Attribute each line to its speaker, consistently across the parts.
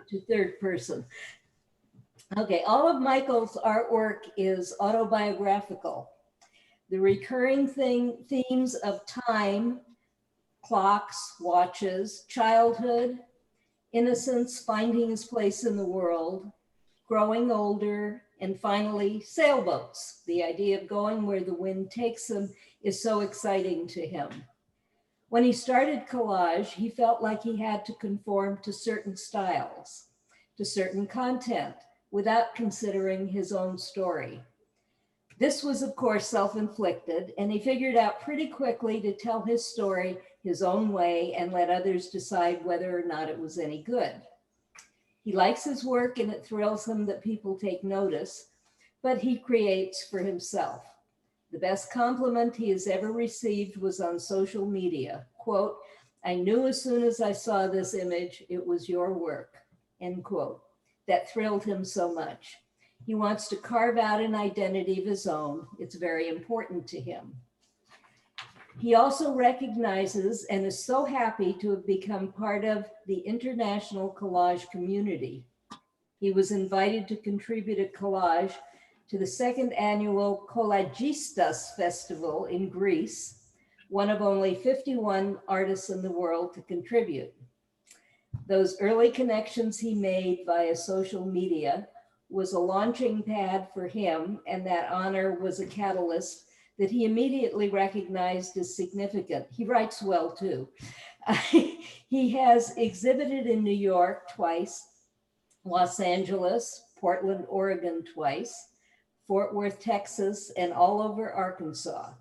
Speaker 1: to third person. Okay, all of Meikel's artwork is autobiographical. The recurring themes of time, clocks, watches, childhood, innocence, finding his place in the world, growing older, and finally sailboats. The idea of going where the wind takes him is so exciting to him. When he started collage, he felt like he had to conform to certain styles, to certain content, without considering his own story. This was, of course, self-inflicted, and he figured out pretty quickly to tell his story his own way and let others decide whether or not it was any good. He likes his work and it thrills him that people take notice, but he creates for himself. The best compliment he has ever received was on social media. Quote, "I knew as soon as I saw this image, it was your work," end quote. That thrilled him so much. He wants to carve out an identity of his own. It's very important to him. He also recognizes and is so happy to have become part of the international collage community. He was invited to contribute a collage to the second annual Collagistas Festival in Greece, one of only 51 artists in the world to contribute. Those early connections he made via social media was a launching pad for him, and that honor was a catalyst that he immediately recognized as significant. He writes well too. He has exhibited in New York twice, Los Angeles, Portland, Oregon twice, Fort Worth, Texas, and all over Arkansas.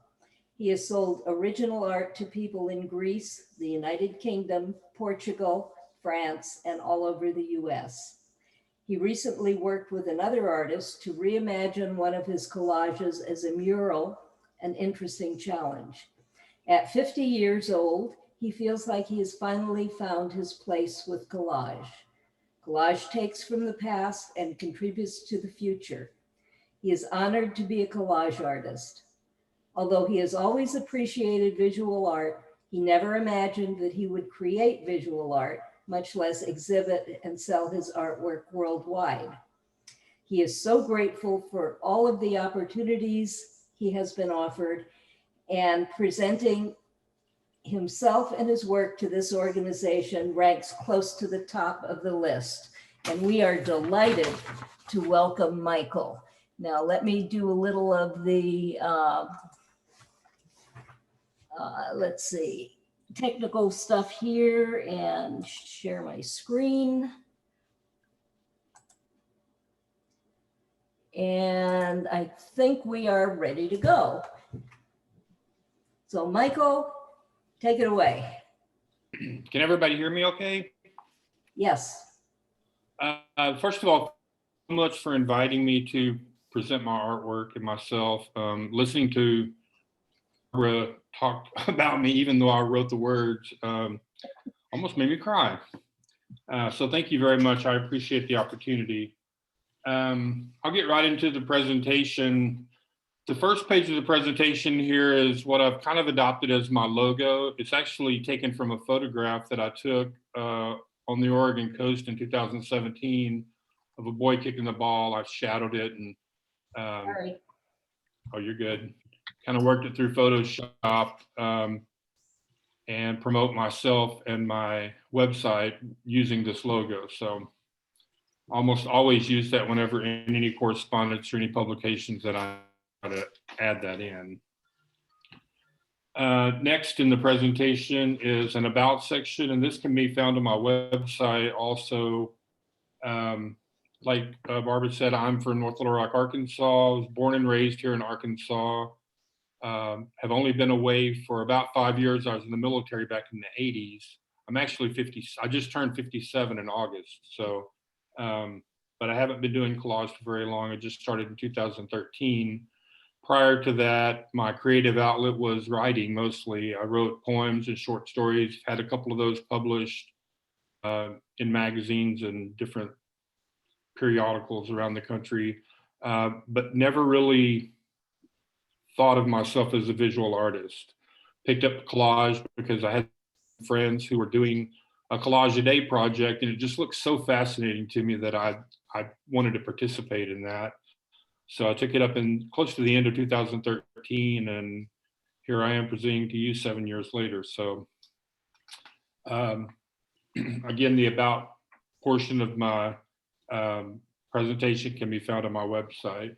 Speaker 1: He has sold original art to people in Greece, the United Kingdom, Portugal, France, and all over the US. He recently worked with another artist to reimagine one of his collages as a mural, an interesting challenge. At 50 years old, he feels like he has finally found his place with collage. Collage takes from the past and contributes to the future. He is honored to be a collage artist. Although he has always appreciated visual art, he never imagined that he would create visual art, much less exhibit and sell his artwork worldwide. He is so grateful for all of the opportunities he has been offered, and presenting himself and his work to this organization ranks close to the top of the list. And we are delighted to welcome Meikel. Now, let me do a little of the, let's see, technical stuff here and share my screen. And I think we are ready to go. So Meikel, take it away.
Speaker 2: Can everybody hear me okay?
Speaker 1: Yes.
Speaker 2: First of all, so much for inviting me to present my artwork and myself. Listening to Barbara talk about me, even though I wrote the words, almost made me cry. So thank you very much. I appreciate the opportunity. I'll get right into the presentation. The first page of the presentation here is what I've kind of adopted as my logo. It's actually taken from a photograph that I took on the Oregon coast in 2017 of a boy kicking the ball. I shadowed it and
Speaker 1: Sorry.
Speaker 2: Oh, you're good. Kind of worked it through Photoshop and promote myself and my website using this logo. So almost always use that whenever in any correspondence or any publications that I try to add that in. Next in the presentation is an about section, and this can be found on my website also. Like Barbara said, I'm from North Little Rock, Arkansas. I was born and raised here in Arkansas. Have only been away for about 5 years. I was in the military back in the 80s. I'm actually 50, I just turned 57 in August. So, but I haven't been doing collage for very long. I just started in 2013. Prior to that, my creative outlet was writing mostly. I wrote poems and short stories, had a couple of those published in magazines and different periodicals around the country, but never really thought of myself as a visual artist. Picked up collage because I had friends who were doing a collage a day project, and it just looked so fascinating to me that I wanted to participate in that. So I took it up in close to the end of 2013, and here I am presenting to you 7 years later. So again, the about portion of my presentation can be found on my website.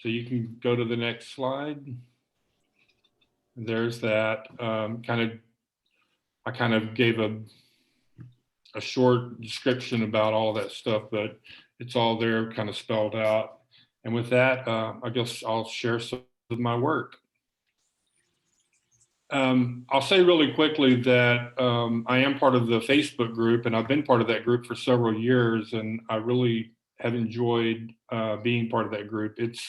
Speaker 2: So you can go to the next slide. There's that I kind of gave a short description about all that stuff, but it's all there kind of spelled out. And with that, I guess I'll share some of my work. I'll say really quickly that I am part of the Facebook group, and I've been part of that group for several years, and I really have enjoyed being part of that group. It's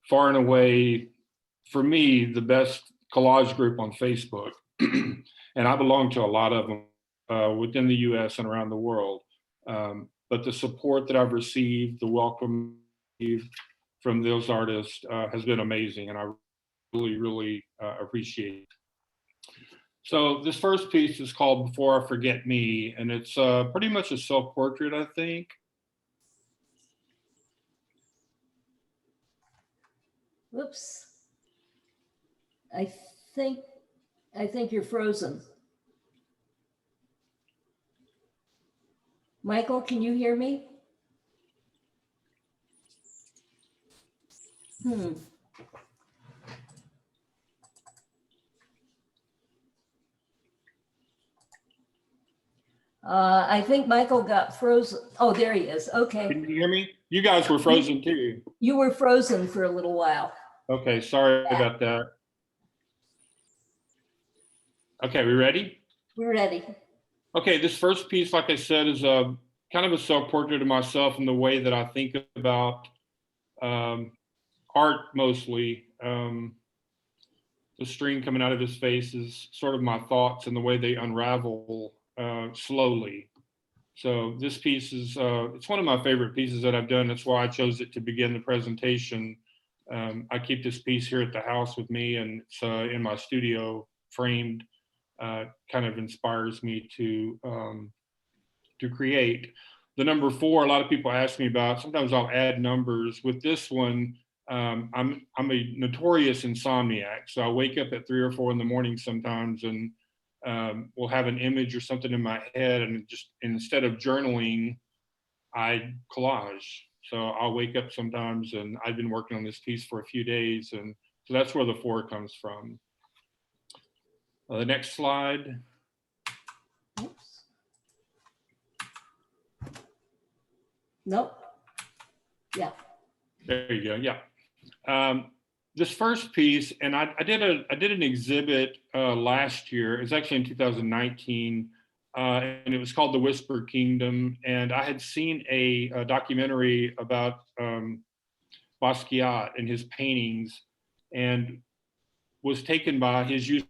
Speaker 2: far and away, for me, the best collage group on Facebook. And I belong to a lot of them within the US and around the world. But the support that I've received, the welcome from those artists has been amazing, and I really, really appreciate it. So this first piece is called Before I Forget Me, and it's pretty much a self-portrait, I think.
Speaker 1: Whoops. I think you're frozen. Michael, can you hear me? I think Michael got frozen. Oh, there he is. Okay.
Speaker 2: Can you hear me? You guys were frozen too.
Speaker 1: You were frozen for a little while.
Speaker 2: Okay, sorry about that. Okay, we ready?
Speaker 1: We're ready.
Speaker 2: Okay, this first piece, like I said, is a kind of a self-portrait of myself in the way that I think about art mostly. The string coming out of his face is sort of my thoughts and the way they unravel slowly. So this piece is, it's one of my favorite pieces that I've done. That's why I chose it to begin the presentation. I keep this piece here at the house with me, and it's in my studio framed. Kind of inspires me to create. The number 4, a lot of people ask me about. Sometimes I'll add numbers. With this one, I'm a notorious insomniac, so I wake up at 3 or 4 in the morning sometimes, and will have an image or something in my head, and just instead of journaling, I collage. So I'll wake up sometimes, and I've been working on this piece for a few days, and so that's where the 4 comes from. The next slide.
Speaker 1: Oops. Nope. Yeah.
Speaker 2: There you go. Yeah. This first piece, and I did an exhibit last year. It was actually in 2019, and it was called The Whisper Kingdom. And I had seen a documentary about Basquiat and his paintings, and was taken by his use.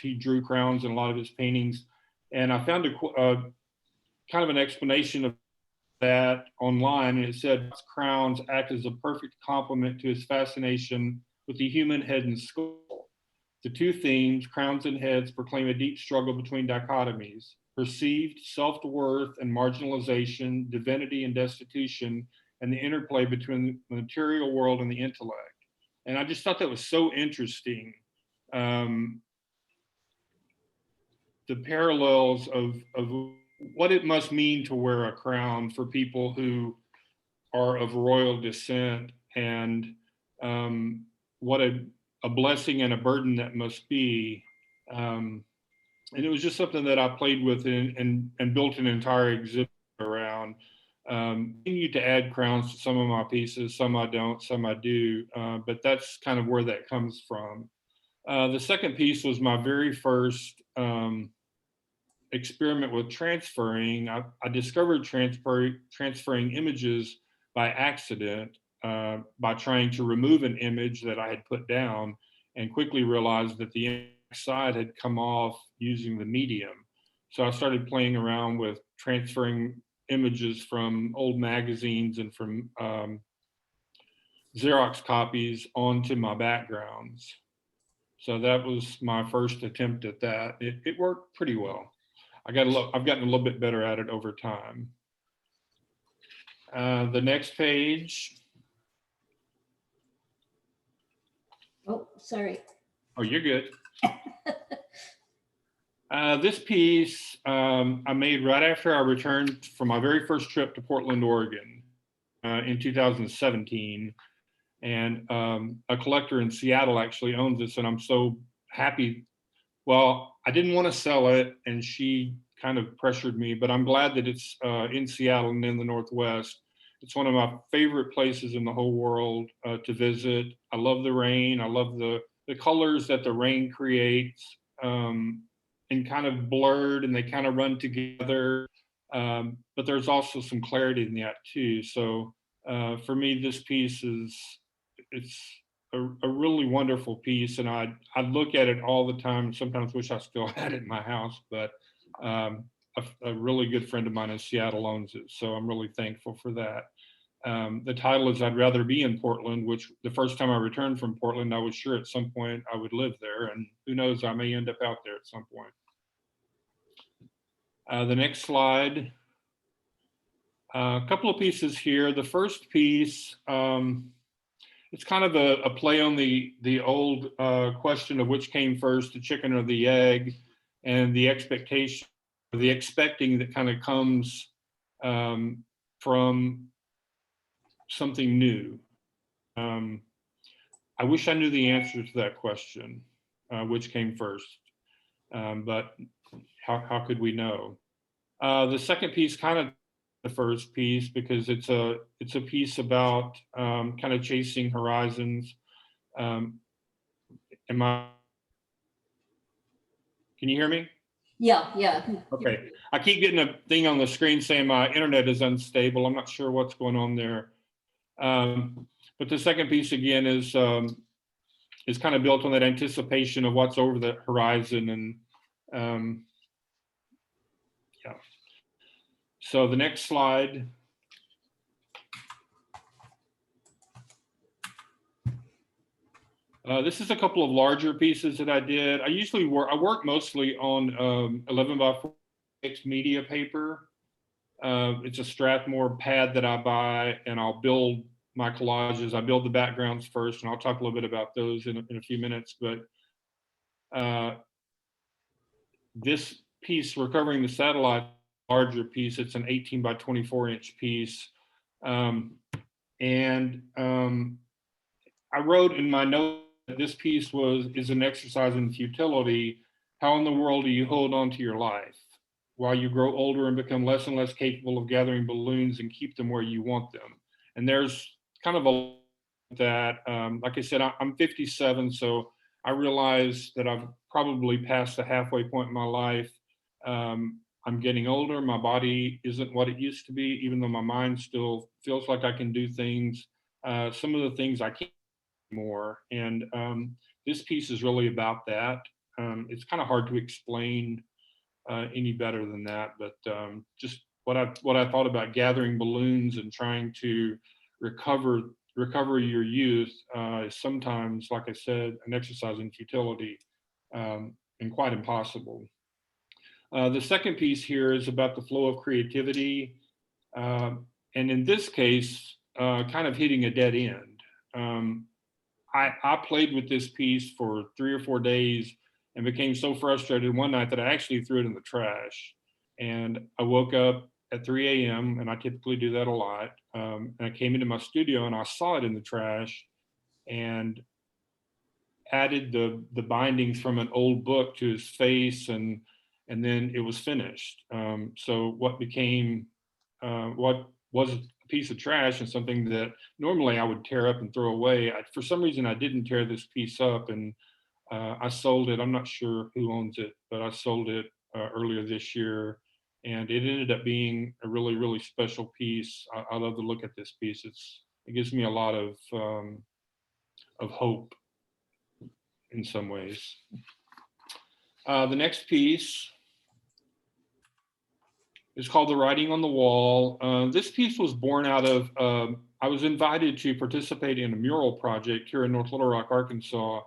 Speaker 2: He drew crowns in a lot of his paintings, and I found a kind of an explanation of that online, and it said crowns act as a perfect complement to his fascination with the human head and skull. The two themes, crowns and heads, proclaim a deep struggle between dichotomies: perceived self-worth and marginalization, divinity and destitution, and the interplay between the material world and the intellect. And I just thought that was so interesting. The parallels of what it must mean to wear a crown for people who are of royal descent, and what a blessing and a burden that must be. And it was just something that I played with and built an entire exhibit around. Continue to add crowns to some of my pieces, some I don't, some I do, but that's kind of where that comes from. The second piece was my very first experiment with transferring. I discovered transferring images by accident, by trying to remove an image that I had put down, and quickly realized that the side had come off using the medium. So I started playing around with transferring images from old magazines and from Xerox copies onto my backgrounds. So that was my first attempt at that. It worked pretty well. I've gotten a little bit better at it over time. The next page.
Speaker 1: Oh, sorry.
Speaker 2: Oh, you're good. This piece I made right after I returned from my very first trip to Portland, Oregon in 2017. And a collector in Seattle actually owns this, and I'm so happy. Well, I didn't want to sell it, and she kind of pressured me, but I'm glad that it's in Seattle and in the Northwest. It's one of my favorite places in the whole world to visit. I love the rain. I love the colors that the rain creates, and kind of blurred, and they kind of run together. But there's also some clarity in that too. So for me, this piece it's a really wonderful piece, and I look at it all the time. Sometimes wish I still had it in my house, but a really good friend of mine in Seattle owns it, so I'm really thankful for that. The title is "I'd Rather Be in Portland," which the first time I returned from Portland, I was sure at some point I would live there, and who knows, I may end up out there at some point. The next slide. A couple of pieces here. The first piece, it's kind of a play on the old question of which came first, the chicken or the egg, and the expectation, the expecting that kind of comes from something new. I wish I knew the answer to that question, which came first, but how could we know? The second piece kind of the first piece because it's a piece about kind of chasing horizons. Can you hear me?
Speaker 1: Yeah.
Speaker 2: Okay. I keep getting a thing on the screen saying my internet is unstable. I'm not sure what's going on there. But the second piece again is kind of built on that anticipation of what's over the horizon, and yeah. So the next slide. This is a couple of larger pieces that I did. I work mostly on 11 by 46 media paper. It's a Strathmore pad that I buy, and I'll build my collages. I build the backgrounds first, and I'll talk a little bit about those in a few minutes. But this piece, Recovering the Satellite, larger piece. It's an 18 by 24 inch piece. And I wrote in my note that this piece is an exercise in futility. How in the world do you hold on to your life while you grow older and become less and less capable of gathering balloons and keep them where you want them? And there's kind of a that, like I said, I'm 57, so I realize that I've probably passed the halfway point in my life. I'm getting older. My body isn't what it used to be, even though my mind still feels like I can do things. Some of the things I can't more. And this piece is really about that. It's kind of hard to explain any better than that, but just what I thought about gathering balloons and trying to recover your youth is sometimes, like I said, an exercise in futility and quite impossible. The second piece here is about the flow of creativity. And in this case, kind of hitting a dead end. I played with this piece for 3 or 4 days and became so frustrated one night that I actually threw it in the trash. And I woke up at 3 a.m. and I typically do that a lot. And I came into my studio and I saw it in the trash and added the bindings from an old book to his face, and then it was finished. So what became what was a piece of trash and something that normally I would tear up and throw away, for some reason I didn't tear this piece up, and I sold it. I'm not sure who owns it, but I sold it earlier this year, and it ended up being a really, really special piece. I love to look at this piece. It gives me a lot of hope in some ways. The next piece is called The Writing on the Wall. This piece was born out of, I was invited to participate in a mural project here in North Little Rock, Arkansas,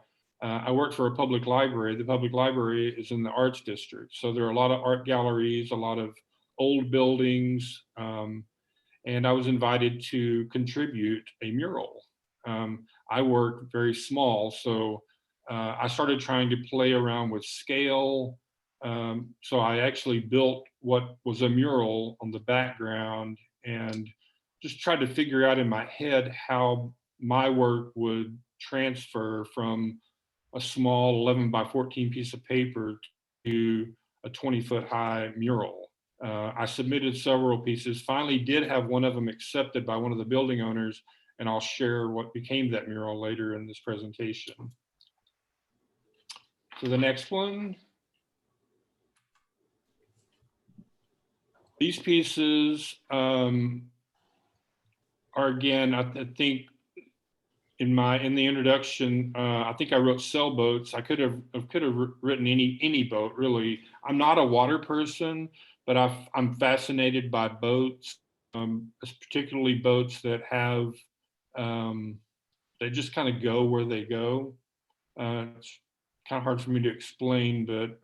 Speaker 2: I worked for a public library. The public library is in the arts district. So there are a lot of art galleries, a lot of old buildings, and I was invited to contribute a mural. I work very small, so I started trying to play around with scale. So I actually built what was a mural on the background and just tried to figure out in my head how my work would transfer from a small 11 by 14 piece of paper to a 20-foot high mural. I submitted several pieces, finally did have one of them accepted by one of the building owners, and I'll share what became that mural later in this presentation. So the next one. These pieces are, again, I think in the introduction, I think I wrote sailboats. I could have written any boat, really. I'm not a water person, but I'm fascinated by boats, particularly boats that have they just kind of go where they go. It's kind of hard for me to explain, but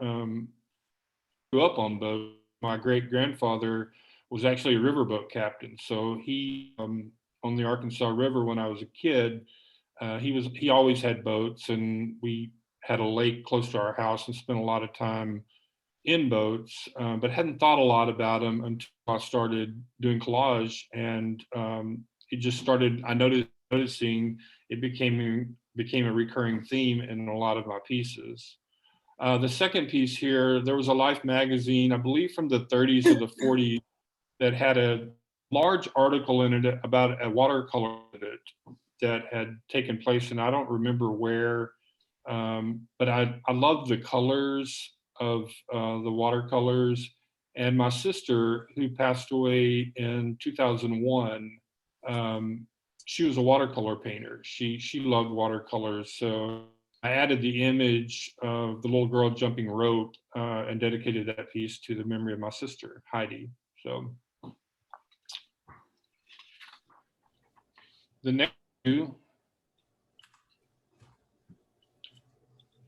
Speaker 2: grew up on boats. My great grandfather was actually a riverboat captain, so he on the Arkansas River when I was a kid. He always had boats, and we had a lake close to our house and spent a lot of time in boats, but hadn't thought a lot about them until I started doing collage, and it just started. I noticing it became a recurring theme in a lot of my pieces. The second piece here, there was a Life magazine, I believe from the 30s or the 40s, that had a large article in it about a watercolor that had taken place, and I don't remember where, but I loved the colors of the watercolors. And my sister, who passed away in 2001, she was a watercolor painter. She loved watercolors, so I added the image of the little girl jumping rope and dedicated that piece to the memory of my sister, Heidi. So the next two,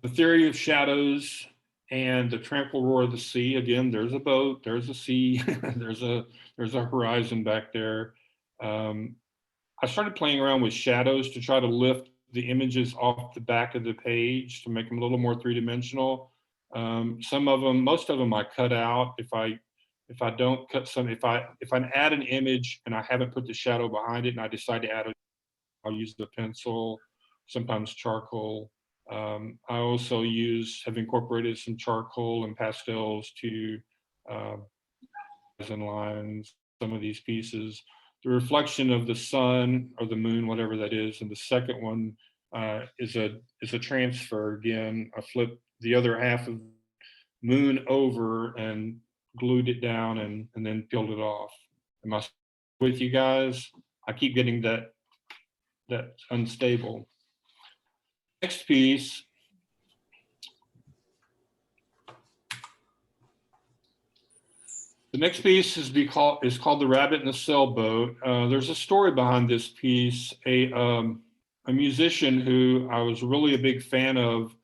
Speaker 2: the theory of shadows and the tranquil roar of the sea. Again, there's a boat, there's a sea, there's a horizon back there. I started playing around with shadows to try to lift the images off the back of the page to make them a little more three-dimensional. Some of them, most of them I cut out. If I don't cut some, if I add an image and I haven't put the shadow behind it and I decide to add it, I'll use the pencil, sometimes charcoal. I also have incorporated some charcoal and pastels to and lines, some of these pieces. The reflection of the sun or the moon, whatever that is, and the second one is a transfer. Again, I flipped the other half of moon over and glued it down and then peeled it off. Am I with you guys? I keep getting that unstable. Next piece. The next piece is called The Rabbit in the Sailboat. There's a story behind this piece. A musician who I was really a big fan of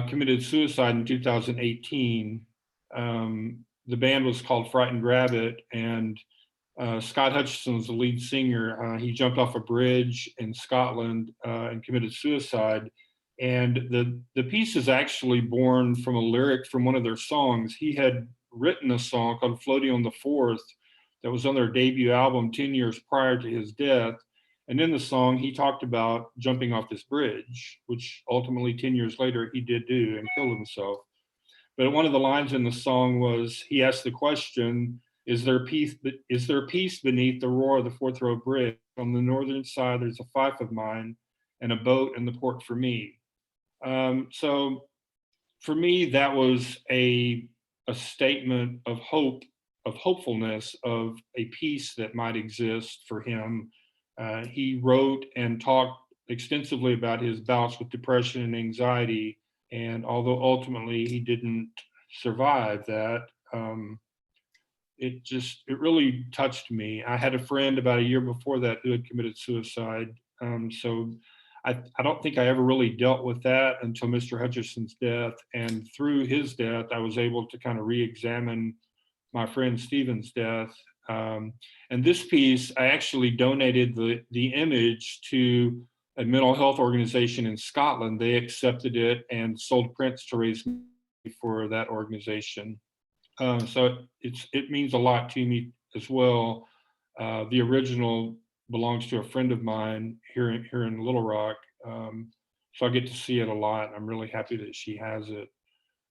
Speaker 2: committed suicide in 2018. The band was called Frightened Rabbit, and Scott Hutchison was the lead singer. He jumped off a bridge in Scotland and committed suicide. And the piece is actually born from a lyric from one of their songs. He had written a song called Floating on the Fourth that was on their debut album 10 years prior to his death. And in the song, he talked about jumping off this bridge, which ultimately 10 years later he did do and killed himself. But one of the lines in the song was, he asked the question, is there peace beneath the roar of the Fourth Row Bridge? On the northern side, there's a fief of mine and a boat in the port for me. So for me, that was a statement of hope, of hopefulness, of a peace that might exist for him. He wrote and talked extensively about his bouts with depression and anxiety. And although ultimately he didn't survive that, it really touched me. I had a friend about a year before that who had committed suicide. So I don't think I ever really dealt with that until Mr. Hutcherson's death. And through his death, I was able to kind of re-examine my friend Stephen's death. And this piece, I actually donated the image to a mental health organization in Scotland. They accepted it and sold prints to raise money for that organization. So it means a lot to me as well. The original belongs to a friend of mine here in Little Rock. So I get to see it a lot. I'm really happy that she has it.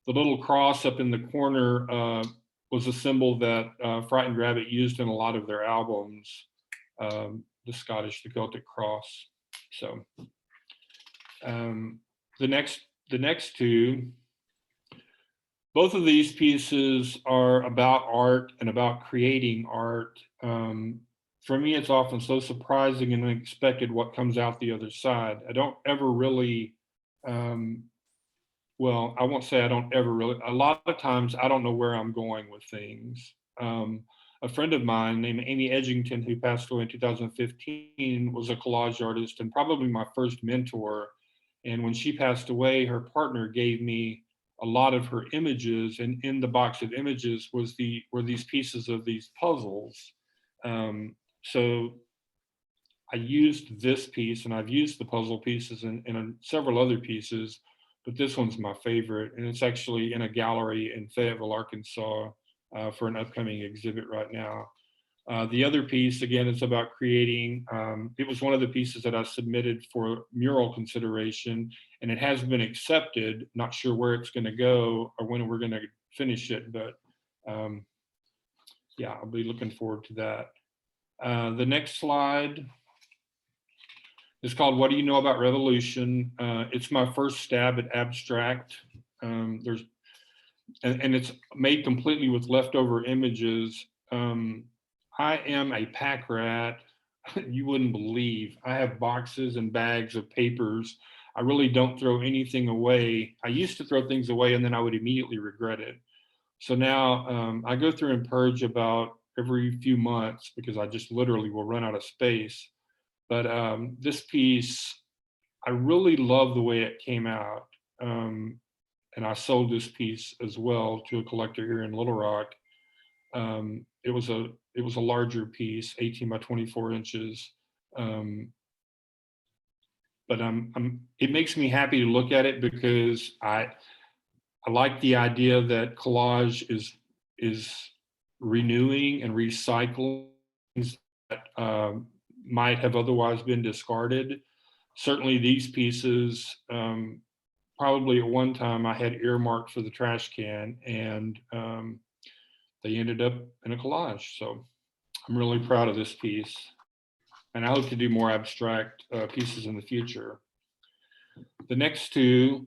Speaker 2: The little cross up in the corner was a symbol that Frightened Rabbit used in a lot of their albums, the Celtic cross. So the next two, both of these pieces are about art and about creating art. For me, it's often so surprising and unexpected what comes out the other side. I don't ever really, well, I won't say I don't ever really, a lot of times I don't know where I'm going with things. A friend of mine named Amy Edgington, who passed away in 2015, was a collage artist and probably my first mentor. And when she passed away, her partner gave me a lot of her images, and in the box of images were these pieces of these puzzles. So I used this piece, and I've used the puzzle pieces in several other pieces, but this one's my favorite, and it's actually in a gallery in Fayetteville, Arkansas, for an upcoming exhibit right now. The other piece, again, is about creating. It was one of the pieces that I submitted for mural consideration, and it has been accepted. Not sure where it's going to go or when we're going to finish it, but yeah, I'll be looking forward to that. The next slide is called "What Do You Know About Revolution?" It's my first stab at abstract. And it's made completely with leftover images. I am a pack rat. You wouldn't believe. I have boxes and bags of papers. I really don't throw anything away. I used to throw things away and then I would immediately regret it. So now I go through and purge about every few months because I just literally will run out of space. But this piece, I really love the way it came out. And I sold this piece as well to a collector here in Little Rock. It was a larger piece, 18 by 24 inches. But it makes me happy to look at it because I like the idea that collage is renewing and recycling things that might have otherwise been discarded. Certainly these pieces, probably at one time I had earmarked for the trash can, and they ended up in a collage. So I'm really proud of this piece, and I hope to do more abstract pieces in the future. The next two,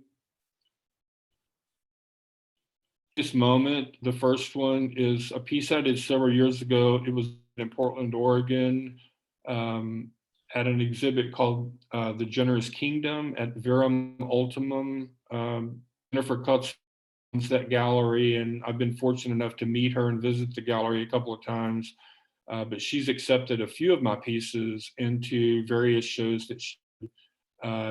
Speaker 2: this moment, the first one is a piece I did several years ago. It was in Portland, Oregon, at an exhibit called The Generous Kingdom at Verum Ultimum. Jennifer Cutts owns that gallery, and I've been fortunate enough to meet her and visit the gallery a couple of times. But she's accepted a few of my pieces into various shows that she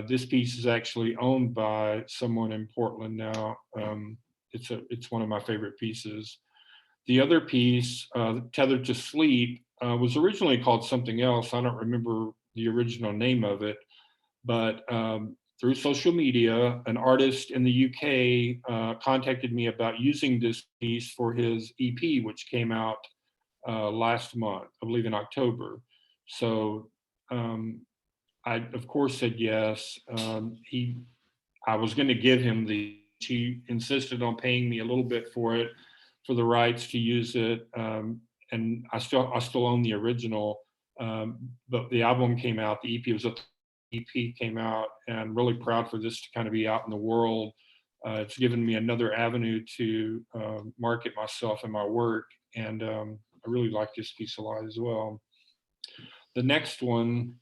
Speaker 2: this piece is actually owned by someone in Portland now. It's one of my favorite pieces. The other piece, Tethered to Sleep, was originally called something else. I don't remember the original name of it, but through social media, an artist in the UK contacted me about using this piece for his EP, which came out last month, I believe in October. So I, of course, said yes. I was going to give him he insisted on paying me a little bit for it, for the rights to use it. And I still own the original, but the album came out, the EP came out, and I'm really proud for this to kind of be out in the world. It's given me another avenue to market myself and my work, and I really like this piece a lot as well. The next one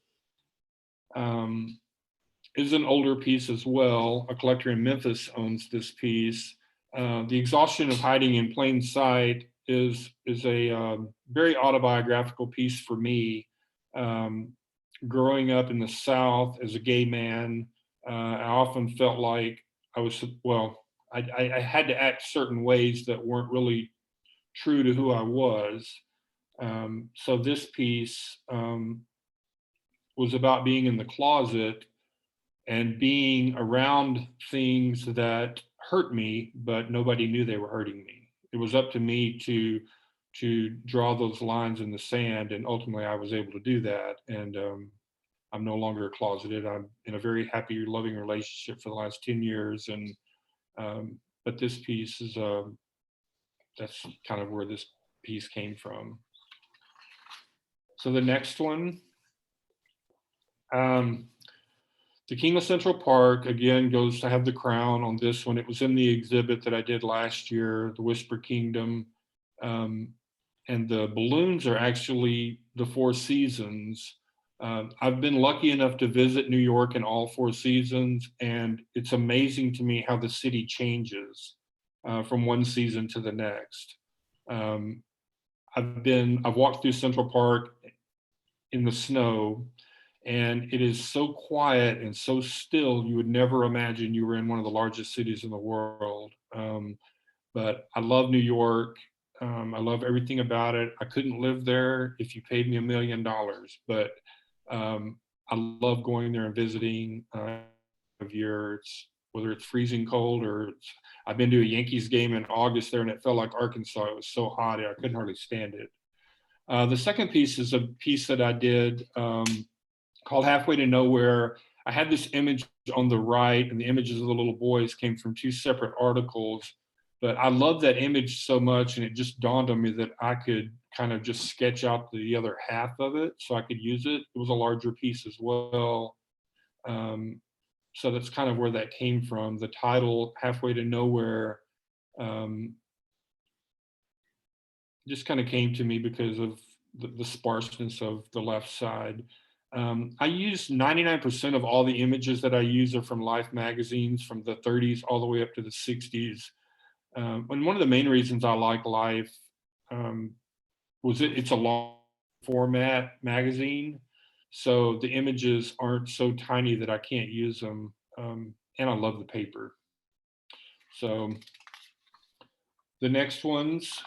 Speaker 2: is an older piece as well. A collector in Memphis owns this piece. The Exhaustion of Hiding in Plain Sight is a very autobiographical piece for me. growing up in the South as a gay man, I often felt like I was, well, I had to act certain ways that weren't really true to who I was. So this piece was about being in the closet and being around things that hurt me, but nobody knew they were hurting me. It was up to me to draw those lines in the sand, and ultimately I was able to do that. And I'm no longer closeted. I'm in a very happy, loving relationship for the last 10 years. And but this piece is that's kind of where this piece came from. So the next one, the King of Central Park, again, goes to have the crown on this one. It was in the exhibit that I did last year, the Whisper Kingdom. And the balloons are actually the Four Seasons. I've been lucky enough to visit New York in all four seasons, and it's amazing to me how the city changes from one season to the next. I've walked through Central Park in the snow, and it is so quiet and so still, you would never imagine you were in one of the largest cities in the world. But I love New York. I love everything about it. I couldn't live there if you paid me $1 million, but I love going there and visiting of year. Whether it's freezing cold or I've been to a Yankees game in August there and it felt like Arkansas. It was so hot, I couldn't hardly stand it. The second piece is a piece that I did called Halfway to Nowhere. I had this image on the right, and the images of the little boys came from two separate articles. But I love that image so much, and it just dawned on me that I could kind of just sketch out the other half of it so I could use it. It was a larger piece as well. So that's kind of where that came from. The title, Halfway to Nowhere, just kind of came to me because of the sparseness of the left side. I use 99% of all the images that I use are from Life magazines from the 30s all the way up to the 60s. And one of the main reasons I like Life was it's a long format magazine. So the images aren't so tiny that I can't use them. And I love the paper. So the next ones.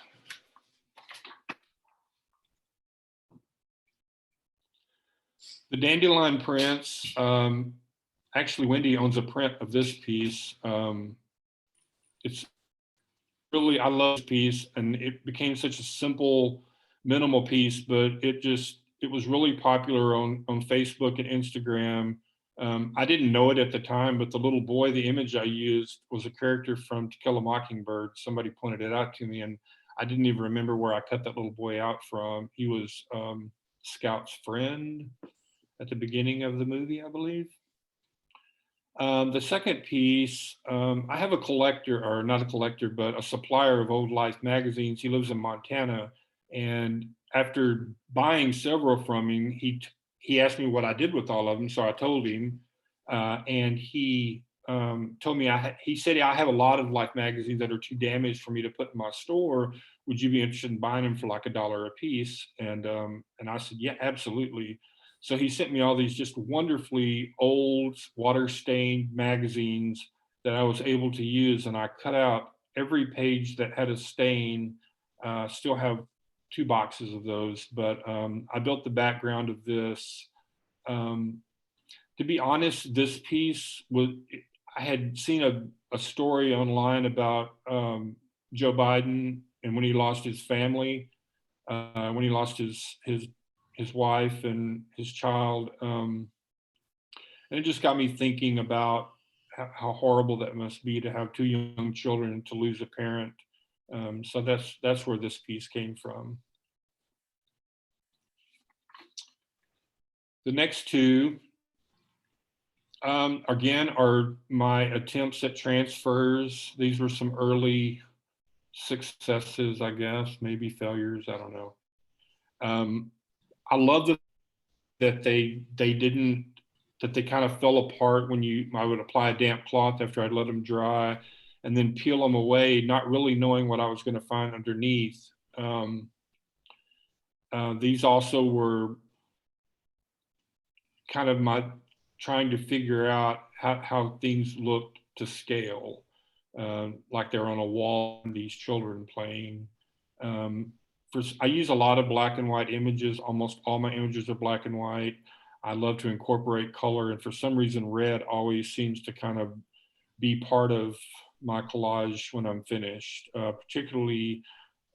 Speaker 2: The Dandelion prints. Actually, Wendy owns a print of this piece. It's really, I love this piece, and it became such a simple, minimal piece, but it was really popular on Facebook and Instagram. I didn't know it at the time, but the little boy, the image I used was a character from To Kill a Mockingbird. Somebody pointed it out to me, and I didn't even remember where I cut that little boy out from. He was Scout's friend at the beginning of the movie, I believe. The second piece, I have a collector, or not a collector, but a supplier of old Life magazines. He lives in Montana, and after buying several from him, he asked me what I did with all of them, so I told him, and he told me he said, I have a lot of Life magazines that are too damaged for me to put in my store. Would you be interested in buying them for like $1 a piece? And I said, yeah, absolutely. So he sent me all these just wonderfully old water-stained magazines that I was able to use, and I cut out every page that had a stain. Still have 2 boxes of those, but I built the background of this. To be honest, this piece I had seen a story online about Joe Biden and when he lost his family, when he lost his wife and his child. And it just got me thinking about how horrible that must be to have 2 young children and to lose a parent. So that's where this piece came from. The next 2, again, are my attempts at transfers. These were some early successes, I guess, maybe failures, I don't know. I love that they kind of fell apart when I would apply a damp cloth after I'd let them dry and then peel them away, not really knowing what I was going to find underneath. These also were kind of my trying to figure out how things looked to scale, like they're on a wall and these children playing. I use a lot of black and white images. Almost all my images are black and white. I love to incorporate color, and for some reason, red always seems to kind of be part of my collage when I'm finished, particularly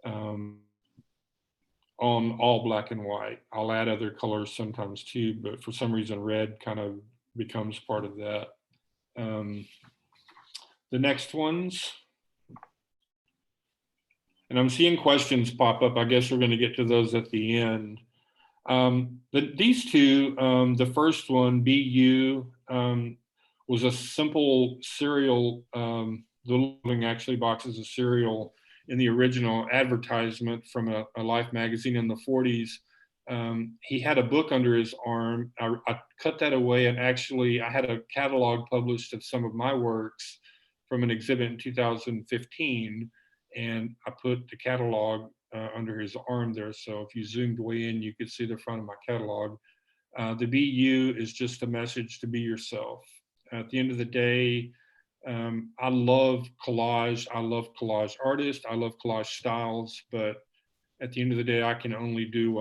Speaker 2: on all black and white. I'll add other colors sometimes too, but for some reason, red kind of becomes part of that. The next ones, and I'm seeing questions pop up. I guess we're going to get to those at the end. These two, the first one, BU, was a simple cereal. The living actually boxes of cereal in the original advertisement from a Life magazine in the 40s. He had a book under his arm. I cut that away, and actually I had a catalog published of some of my works from an exhibit in 2015, and I put the catalog under his arm there. So if you zoomed way in, you could see the front of my catalog. The BU is just a message to be yourself. At the end of the day, I love collage. I love collage artists. I love collage styles, but at the end of the day, I can only do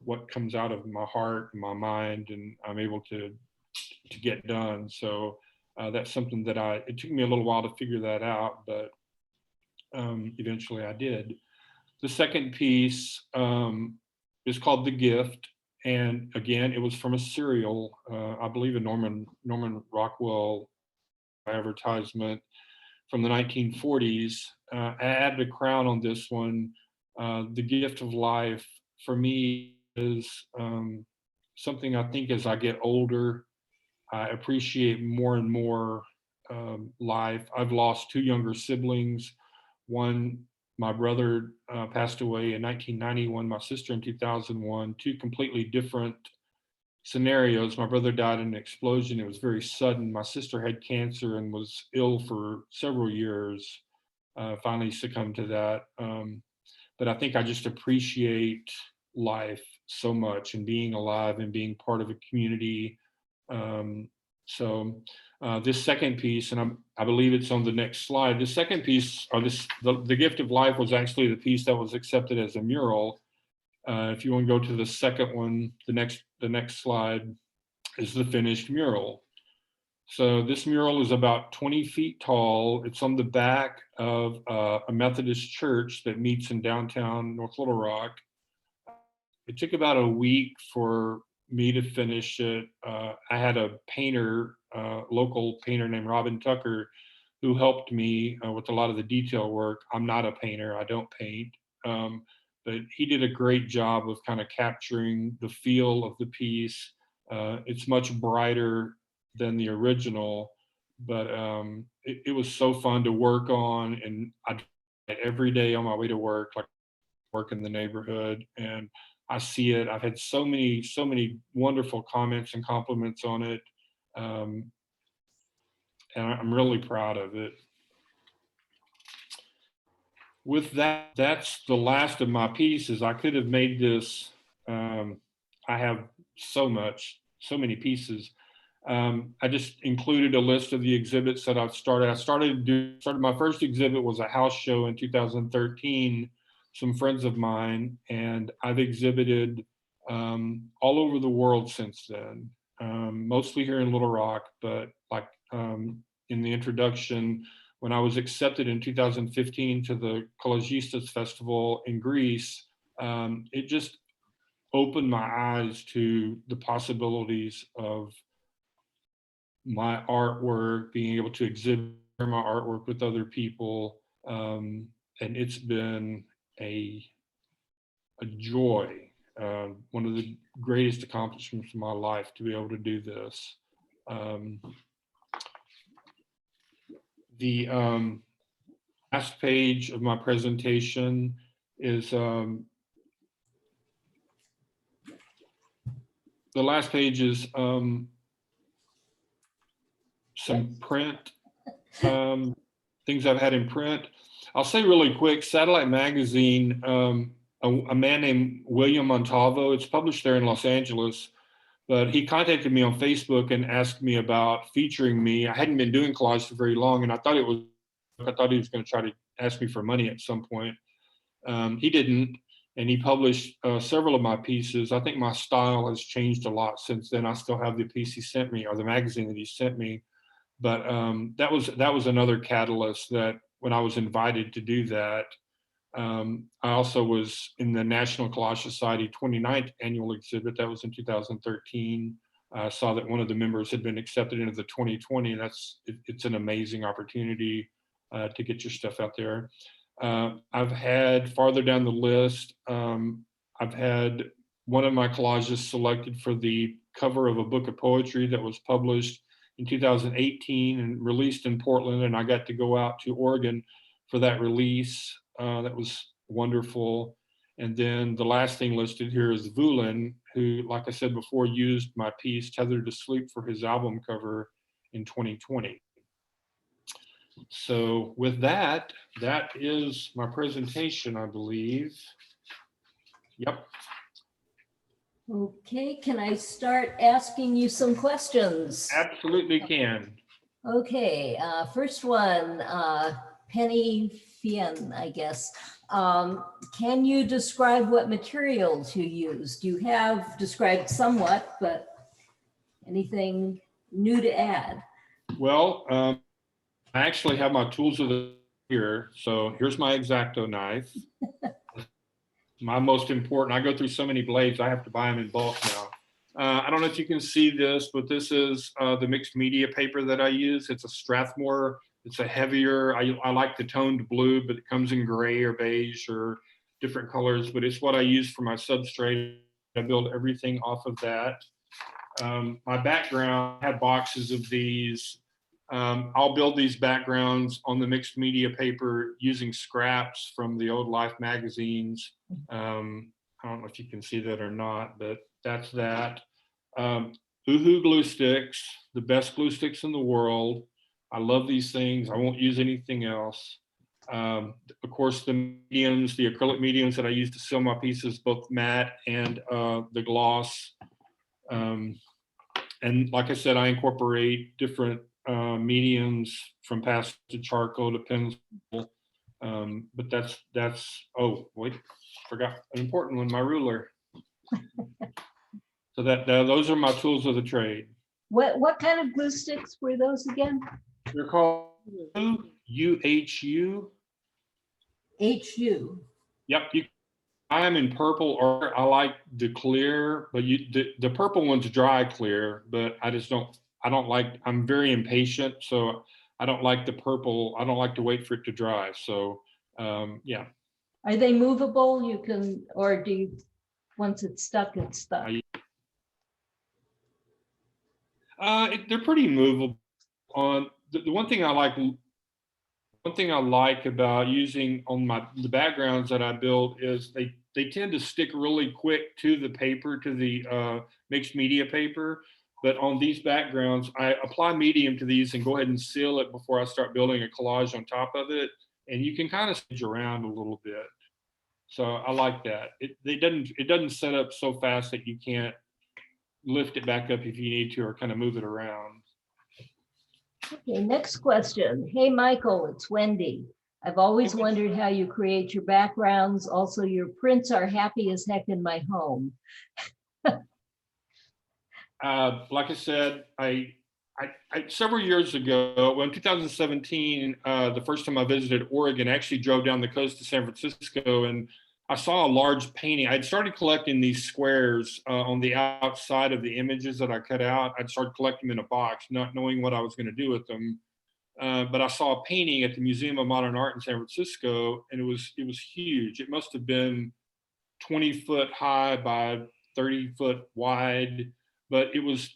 Speaker 2: what comes out of my heart and my mind, and I'm able to get done. So that's something that it took me a little while to figure that out, but eventually I did. The second piece is called The Gift. And again, it was from a cereal, I believe a Norman Rockwell advertisement from the 1940s. I added a crown on this one. The gift of life for me is something I think as I get older, I appreciate more and more life. I've lost two younger siblings. One, my brother passed away in 1991, my sister in 2001, two completely different scenarios. My brother died in an explosion. It was very sudden. My sister had cancer and was ill for several years, finally succumbed to that. But I think I just appreciate life so much and being alive and being part of a community. So this second piece, and I believe it's on the next slide. The second piece, or the Gift of Life, was actually the piece that was accepted as a mural. If you want to go to the second one, the next slide is the finished mural. So this mural is about 20 feet tall. It's on the back of a Methodist church that meets in downtown North Little Rock. It took about a week for me to finish it. I had a painter, local painter named Robin Tucker, who helped me with a lot of the detail work. I'm not a painter, I don't paint, but he did a great job of kind of capturing the feel of the piece. It's much brighter than the original, but it was so fun to work on, and I did it every day on my way to work, like work in the neighborhood, and I see it. I've had so many wonderful comments and compliments on it, and I'm really proud of it. With that, that's the last of my pieces. I could have made this. I have so many pieces. I just included a list of the exhibits that I've started. Started my first exhibit was a house show in 2013. Some friends of mine, and I've exhibited all over the world since then, mostly here in Little Rock, but like in the introduction, when I was accepted in 2015 to the Collagistas Festival in Greece, it just opened my eyes to the possibilities of my artwork, being able to exhibit my artwork with other people, and it's been a joy, one of the greatest accomplishments of my life to be able to do this. The last page of my presentation is the last page is some print, things I've had in print. I'll say really quick, Satellite Magazine, a man named William Montalvo, it's published there in Los Angeles, But he contacted me on Facebook and asked me about featuring me. I hadn't been doing collage for very long, and I thought he was going to try to ask me for money at some point. He didn't, and he published several of my pieces. I think my style has changed a lot since then. I still have the piece he sent me, or the magazine that he sent me. But that was another catalyst, that when I was invited to do that. I also was in the National Collage Society 29th annual exhibit. That was in 2013. I saw that one of the members had been accepted into the 2020. It's an amazing opportunity to get your stuff out there. I've had, farther down the list, I've had one of my collages selected for the cover of a book of poetry that was published in 2018 and released in Portland, and I got to go out to Oregon for that release. That was wonderful. And then the last thing listed here is Vulin, who, like I said before, used my piece Tethered to Sleep for his album cover in 2020. So with that, that is my presentation, I believe. Yep.
Speaker 1: Okay, can I start asking you some questions?
Speaker 2: Absolutely can.
Speaker 1: Okay, first one, Penny Fien, I guess. Can you describe what materials you used? You have described somewhat, but anything new to add?
Speaker 2: Well, I actually have my tools of the here. So here's my X-Acto knife. My most important. I go through so many blades, I have to buy them in bulk now. I don't know if you can see this, but this is the mixed media paper that I use. It's a Strathmore. It's a heavier, I like the toned blue, but it comes in gray or beige or different colors, but it's what I use for my substrate. I build everything off of that. My background, I have boxes of these. I'll build these backgrounds on the mixed media paper using scraps from the old Life magazines. I don't know if you can see that or not, but that's that. Uhu glue sticks, the best glue sticks in the world. I love these things. I won't use anything else. Of course, the mediums, the acrylic mediums that I use to seal my pieces, both matte and the gloss. And like I said, I incorporate different mediums from pastel to charcoal to pencil. But that's, oh, wait, forgot an important one, my ruler. So those are my tools of the trade.
Speaker 1: What kind of glue sticks were those again?
Speaker 2: They're called UHU.
Speaker 1: HU.
Speaker 2: Yep, I am in purple, or I like the clear, but the purple one's dry clear, but I don't like, I'm very impatient, so I don't like the purple. I don't like to wait for it to dry. So yeah.
Speaker 1: Are they movable? You can, or do you, once it's stuck, it's stuck?
Speaker 2: They're pretty movable. The one thing I like about using on the backgrounds that I build is they tend to stick really quick to the paper, to the mixed media paper. But on these backgrounds, I apply medium to these and go ahead and seal it before I start building a collage on top of it. And you can kind of switch around a little bit. So I like that. It doesn't set up so fast that you can't lift it back up if you need to, or kind of move it around.
Speaker 1: Okay, next question. Hey, Michael, it's Wendy. I've always wondered how you create your backgrounds. Also, your prints are happy as heck in my home.
Speaker 2: Like I said, I several years ago, well, in 2017, the first time I visited Oregon, I actually drove down the coast to San Francisco, and I saw a large painting. I'd started collecting these squares on the outside of the images that I cut out. I'd started collecting them in a box, not knowing what I was going to do with them. But I saw a painting at the Museum of Modern Art in San Francisco, and it was huge. It must have been 20 foot high by 30 foot wide. But it was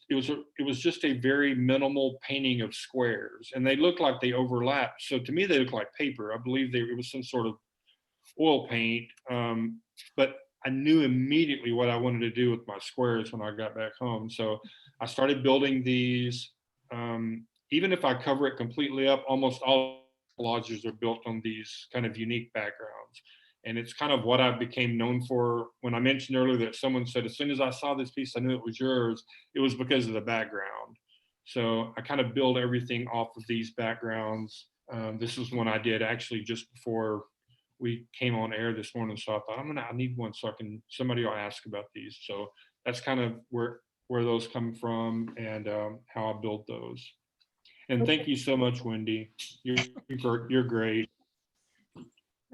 Speaker 2: just a very minimal painting of squares, and they looked like they overlapped. So to me, they looked like paper. I believe it was some sort of oil paint. But I knew immediately what I wanted to do with my squares when I got back home. So I started building these. Even if I cover it completely up, almost all collages are built on these kind of unique backgrounds. And it's kind of what I became known for. When I mentioned earlier that someone said, as soon as I saw this piece, I knew it was yours, it was because of the background. So I kind of build everything off of these backgrounds. This is one I did actually just before we came on air this morning. So I thought I need one so somebody will ask about these. So that's kind of where those come from and how I built those. And thank you so much, Wendy. You're great.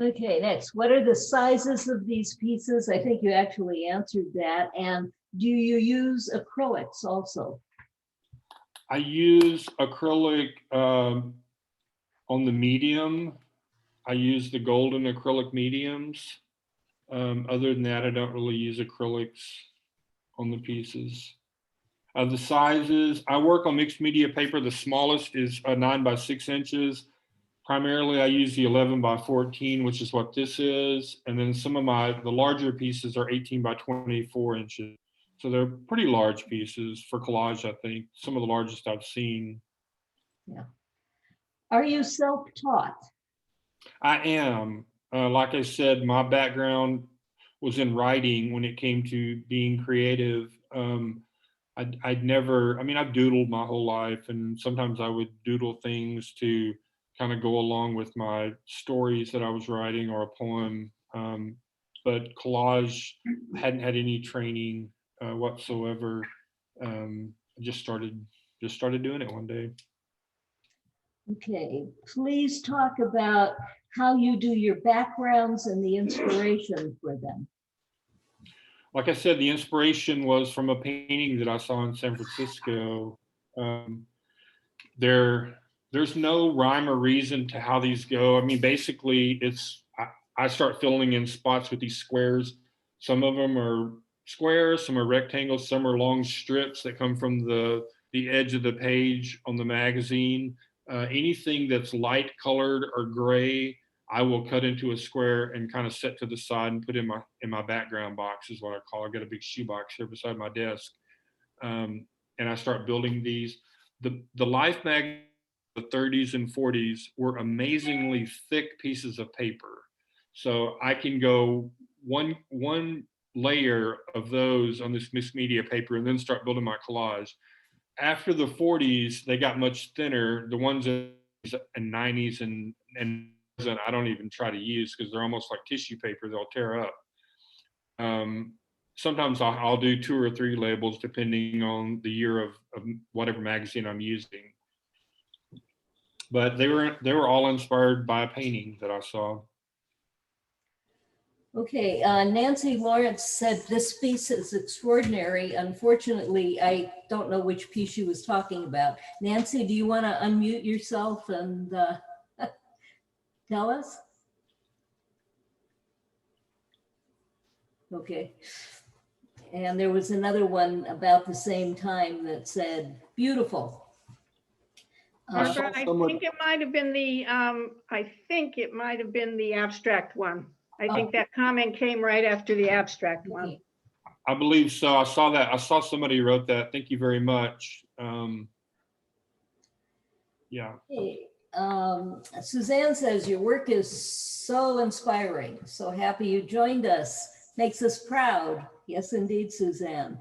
Speaker 1: Okay, next, what are the sizes of these pieces? I think you actually answered that. And do you use acrylics also?
Speaker 2: I use acrylic on the medium. I use the golden acrylic mediums. Other than that, I don't really use acrylics on the pieces. The sizes, I work on mixed media paper. The smallest is 9 by 6 inches. Primarily, I use the 11 by 14, which is what this is. And then some of the larger pieces are 18 by 24 inches. So they're pretty large pieces for collage, I think. Some of the largest I've seen.
Speaker 1: Yeah. Are you self-taught?
Speaker 2: I am. Like I said, my background was in writing when it came to being creative. I've doodled my whole life, and sometimes I would doodle things to kind of go along with my stories that I was writing or a poem. But collage, hadn't had any training whatsoever. I just started doing it one day.
Speaker 1: Okay, please talk about how you do your backgrounds and the inspiration for them.
Speaker 2: Like I said, the inspiration was from a painting that I saw in San Francisco. There's no rhyme or reason to how these go. I mean, basically, I start filling in spots with these squares. Some of them are squares, some are rectangles, some are long strips that come from the edge of the page on the magazine. Anything that's light colored or gray, I will cut into a square and kind of set to the side and put in my background box is what I call it. I got a big shoebox here beside my desk. And I start building these. The Life magazine, the 30s and 40s were amazingly thick pieces of paper. So I can go one layer of those on this mixed media paper and then start building my collage. After the 40s, they got much thinner. The ones in the 90s and I don't even try to use because they're almost like tissue paper. They'll tear up. Sometimes I'll do 2 or 3 labels depending on the year of whatever magazine I'm using. But they were all inspired by a painting that I saw.
Speaker 1: Okay, Nancy Lawrence said this piece is extraordinary. Unfortunately, I don't know which piece she was talking about. Nancy, do you want to unmute yourself and tell us? Okay. And there was another one about the same time that said, beautiful.
Speaker 3: Barbara, I think it might have been the abstract one. I think that comment came right after the abstract one.
Speaker 2: I believe so. I saw that. I saw somebody wrote that. Thank you very much. Yeah.
Speaker 1: Hey, Suzanne says your work is so inspiring. So happy you joined us. Makes us proud. Yes, indeed, Suzanne.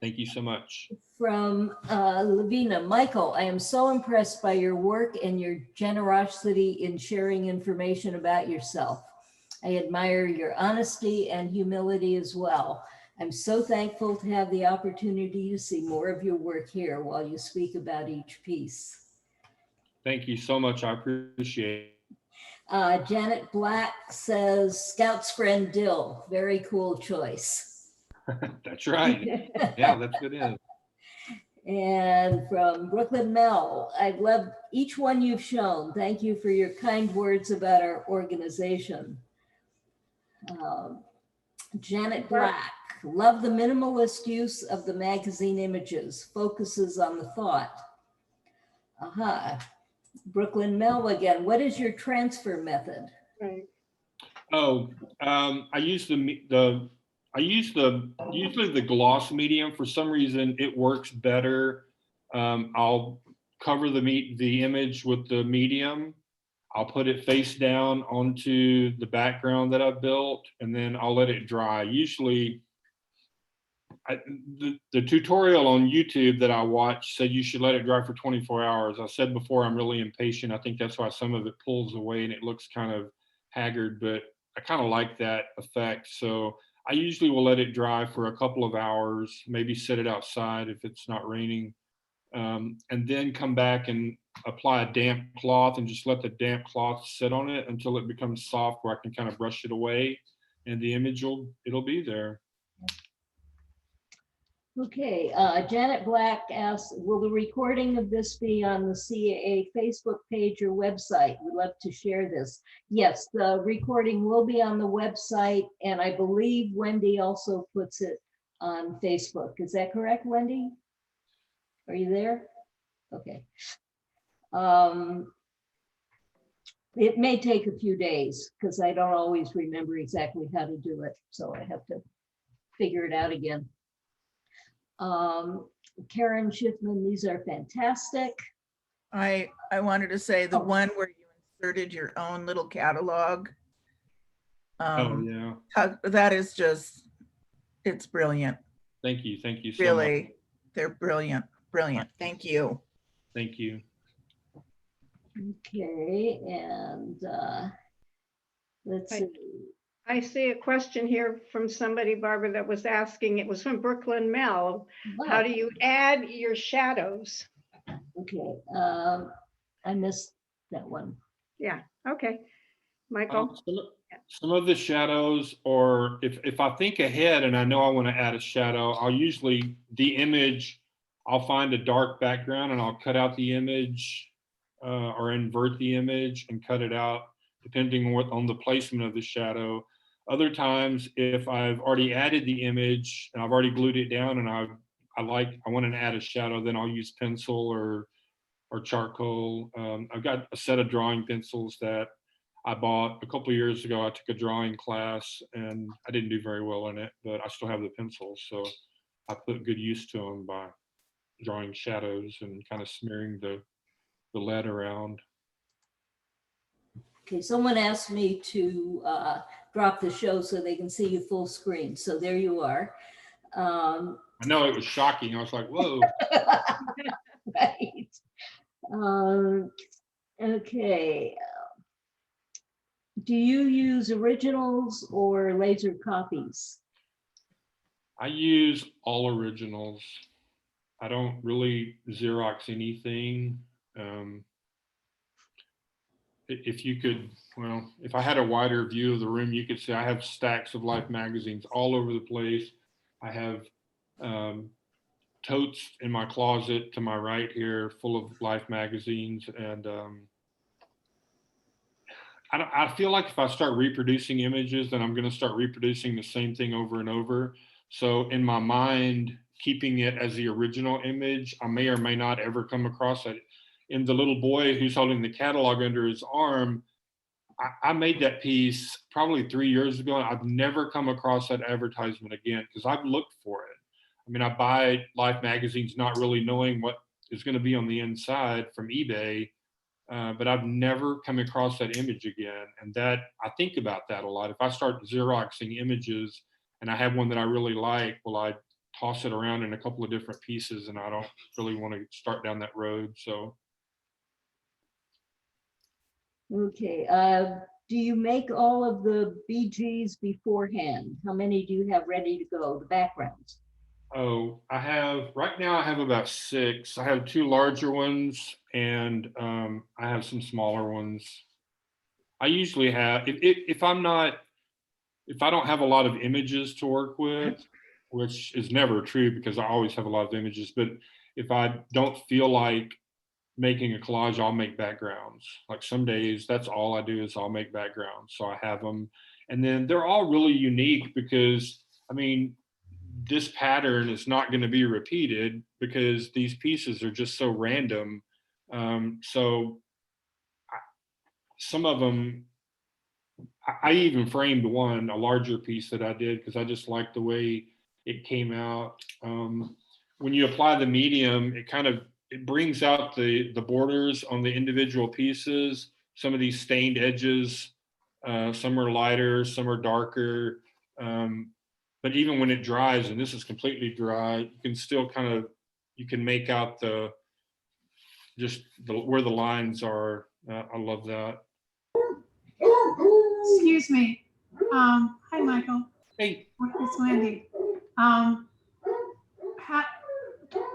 Speaker 2: Thank you so much.
Speaker 1: From Lavina, Michael, I am so impressed by your work and your generosity in sharing information about yourself. I admire your honesty and humility as well. I'm so thankful to have the opportunity to see more of your work here while you speak about each piece.
Speaker 2: Thank you so much. I appreciate it.
Speaker 1: Janet Black says, Scout's friend Dill, very cool choice.
Speaker 2: That's right. Yeah, that's good. In.
Speaker 1: And from Brooklyn Mel, I've loved each one you've shown. Thank you for your kind words about our organization. Janet Black, love the minimalist use of the magazine images, focuses on the thought. Brooklyn Mel again, what is your transfer method?
Speaker 3: Right.
Speaker 2: Oh, I use usually the gloss medium. For some reason, it works better. I'll cover the image with the medium, I'll put it face down onto the background that I've built, and then I'll let it dry. Usually, the tutorial on YouTube that I watched said you should let it dry for 24 hours. I said before, I'm really impatient. I think that's why some of it pulls away and it looks kind of haggard, but I kind of like that effect. So I usually will let it dry for a couple of hours, maybe set it outside if it's not raining, and then come back and apply a damp cloth and just let the damp cloth sit on it until it becomes soft where I can kind of brush it away and the image it'll be there.
Speaker 1: Okay, Janet Black asks, will the recording of this be on the CAA Facebook page or website? We'd love to share this. Yes, the recording will be on the website, and I believe Wendy also puts it on Facebook. Is that correct, Wendy? Are you there? Okay. It may take a few days because I don't always remember exactly how to do it, so I have to figure it out again. Karen Schiffman, these are fantastic.
Speaker 4: I wanted to say the one where you inserted your own little catalog.
Speaker 2: Oh yeah.
Speaker 4: That is just, it's brilliant.
Speaker 2: Thank you so much.
Speaker 4: Really, they're brilliant. Thank you.
Speaker 2: Thank you.
Speaker 1: Okay, and let's see.
Speaker 3: I see a question here from somebody, Barbara, that was asking, it was from Brooklyn Mel. How do you add your shadows?
Speaker 1: Okay, I missed that one.
Speaker 3: Yeah, okay. Michael?
Speaker 2: Some of the shadows, or if I think ahead and I know I want to add a shadow, I'll usually, I'll find a dark background and I'll cut out the image or invert the image and cut it out depending on the placement of the shadow. Other times, if I've already added the image and I've already glued it down and I want to add a shadow, then I'll use pencil or charcoal. I've got a set of drawing pencils that I bought a couple of years ago. I took a drawing class and I didn't do very well in it, but I still have the pencils. So I put good use to them by drawing shadows and kind of smearing the lead around.
Speaker 1: Okay, someone asked me to drop the show so they can see you full screen. So there you are.
Speaker 2: I know it was shocking. I was like, whoa.
Speaker 1: Right. Okay. Do you use originals or laser copies?
Speaker 2: I use all originals. I don't really Xerox anything. If you could, well, if I had a wider view of the room, you could see I have stacks of Life magazines all over the place. I have totes in my closet to my right here full of Life magazines. And I feel like if I start reproducing images, then I'm going to start reproducing the same thing over and over. So in my mind, keeping it as the original image, I may or may not ever come across it. In the little boy who's holding the catalog under his arm, I made that piece probably 3 years ago, and I've never come across that advertisement again because I've looked for it. I mean, I buy Life magazines not really knowing what is going to be on the inside from eBay, but I've never come across that image again. And that, I think about that a lot. If I start Xeroxing images and I have one that I really like, well, I toss it around in a couple of different pieces, and I don't really want to start down that road. So.
Speaker 1: Okay, do you make all of the BGs beforehand? How many do you have ready to go, the backgrounds?
Speaker 2: Oh, right now I have about 6. I have 2 larger ones and I have some smaller ones. I usually have, if I don't have a lot of images to work with, which is never true because I always have a lot of images, but if I don't feel like making a collage, I'll make backgrounds. Like some days, that's all I do is I'll make backgrounds. So I have them. And then they're all really unique because, I mean, this pattern is not going to be repeated because these pieces are just so random. Some of them, I even framed one, a larger piece that I did because I just liked the way it came out. When you apply the medium, it brings out the borders on the individual pieces some of these stained edges. Some are lighter, some are darker. But even when it dries, and this is completely dry, you can still you can make out where the lines are. I love that.
Speaker 5: Excuse me. Hi, Michael.
Speaker 2: Hey,
Speaker 5: It's Wendy. How,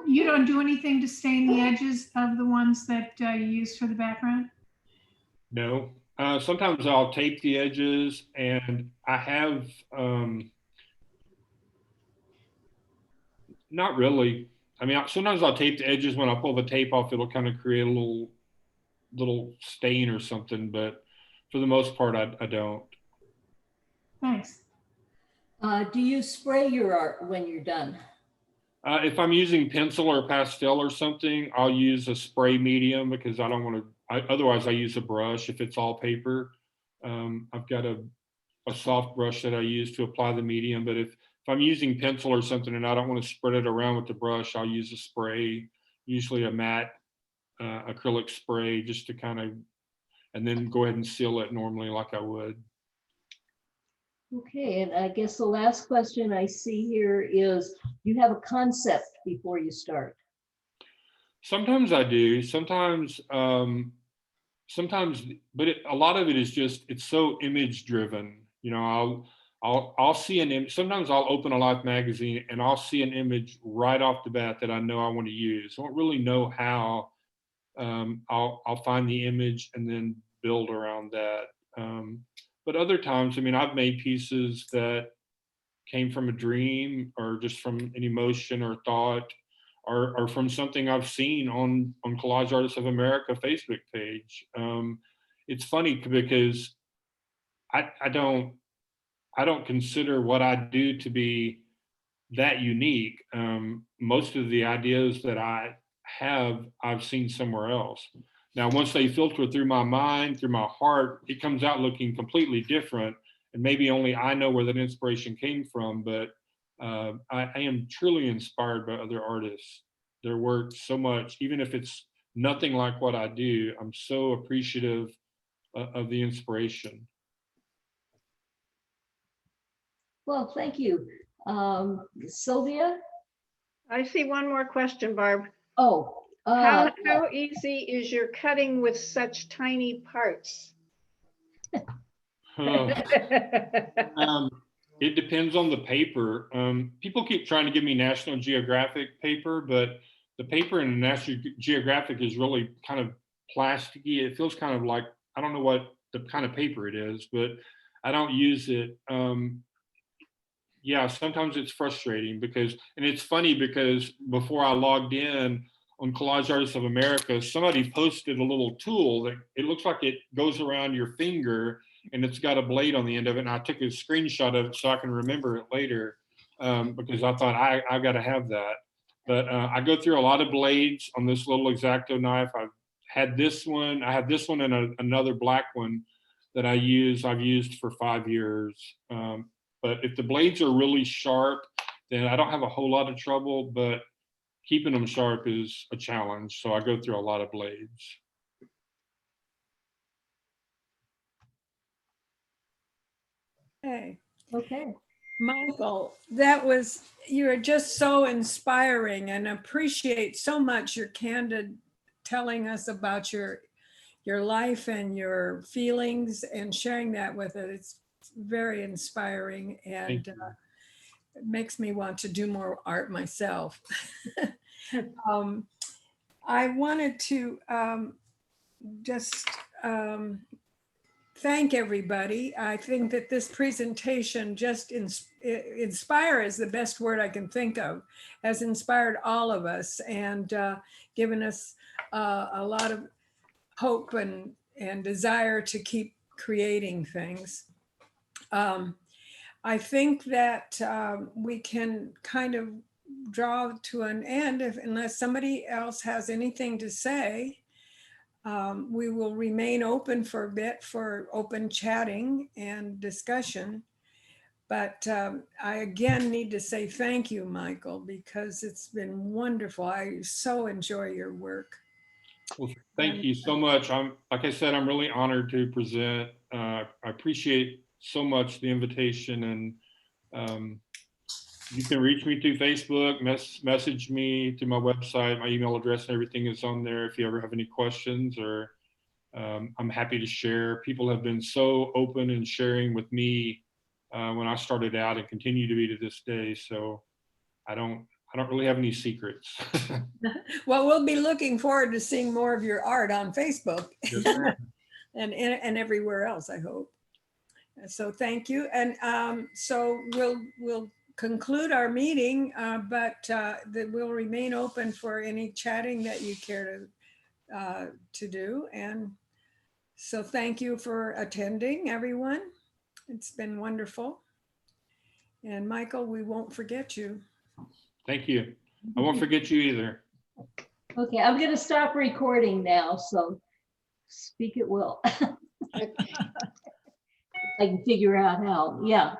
Speaker 5: you don't do anything to stain the edges of the ones that you use for the background?
Speaker 2: no. Sometimes I'll tape the edges, and I have, not really. I mean, sometimes I'll tape the edges. When I pull the tape off, it'll kind of create a little stain or something, but for the most part, I don't.
Speaker 5: Thanks.
Speaker 1: Do you spray your art when you're done?
Speaker 2: If I'm using pencil or pastel or something, I'll use a spray medium because I don't want to, otherwise I use a brush if it's all paper. I've got a soft brush that I use to apply the medium, but if I'm using pencil or something and I don't want to spread it around with the brush, I'll use a spray, usually a matte acrylic spray, just to and then go ahead and seal it normally like I would.
Speaker 1: Okay, and I guess the last question I see here is, you have a concept before you start?
Speaker 2: Sometimes I do. Sometimes, but a lot of it is just, it's so image driven. You know, I'll see an image. Sometimes I'll open a Life magazine and I'll see an image right off the bat that I know I want to use. I don't really know how. I'll find the image and then build around that. But other times, I mean, I've made pieces that came from a dream or just from an emotion or thought, or from something I've seen on Collage Artists of America Facebook page. It's funny because I don't consider what I do to be that unique. Most of the ideas that I have, I've seen somewhere else. Now, once they filter through my mind, through my heart, it comes out looking completely different. And maybe only I know where that inspiration came from, but I am truly inspired by other artists. Their work so much, even if it's nothing like what I do, I'm so appreciative of the inspiration.
Speaker 1: Well, thank you. Sylvia?
Speaker 3: I see one more question, Barb.
Speaker 1: Oh.
Speaker 3: How easy is your cutting with such tiny parts?
Speaker 2: It depends on the paper. People keep trying to give me National Geographic paper, but the paper in National Geographic is really kind of plasticky. It feels kind of like, I don't know what the kind of paper it is, but I don't use it. Yeah, sometimes it's frustrating because, and it's funny because before I logged in on Collage Artists of America, somebody posted a little tool that it looks like it goes around your finger and it's got a blade on the end of it. And I took a screenshot of it so I can remember it later because I thought I got to have that. But I go through a lot of blades on this little X-Acto knife. I've had this one. I have this one and another black one that I've used for 5 years. But if the blades are really sharp, then I don't have a whole lot of trouble, but keeping them sharp is a challenge. So I go through a lot of blades.
Speaker 6: Hey,
Speaker 1: Okay.
Speaker 6: Michael, you are just so inspiring, and appreciate so much your candid telling us about your life and your feelings and sharing that with us. It's very inspiring, and it makes me want to do more art myself. I wanted to just thank everybody. I think that this presentation just inspire is the best word I can think of, has inspired all of us and given us a lot of hope and desire to keep creating things. I think that we can kind of draw to an end unless somebody else has anything to say. We will remain open for a bit for open chatting and discussion. But I again need to say thank you, Michael, because it's been wonderful. I so enjoy your work.
Speaker 2: Well, thank you so much. Like I said, I'm really honored to present. I appreciate so much the invitation, and you can reach me through Facebook, message me through my website. My email address and everything is on there if you ever have any questions, or I'm happy to share. People have been so open and sharing with me when I started out and continue to be to this day. So I don't really have any secrets.
Speaker 6: Well, we'll be looking forward to seeing more of your art on Facebook
Speaker 2: Yes, ma'am.
Speaker 6: and everywhere else, I hope. So thank you. And so we'll conclude our meeting, but that will remain open for any chatting that you care to do. And so thank you for attending, everyone. It's been wonderful. And Michael, we won't forget you.
Speaker 2: Thank you. I won't forget you either.
Speaker 1: Okay, I'm gonna stop recording now, so speak at will. I can figure out how, yeah.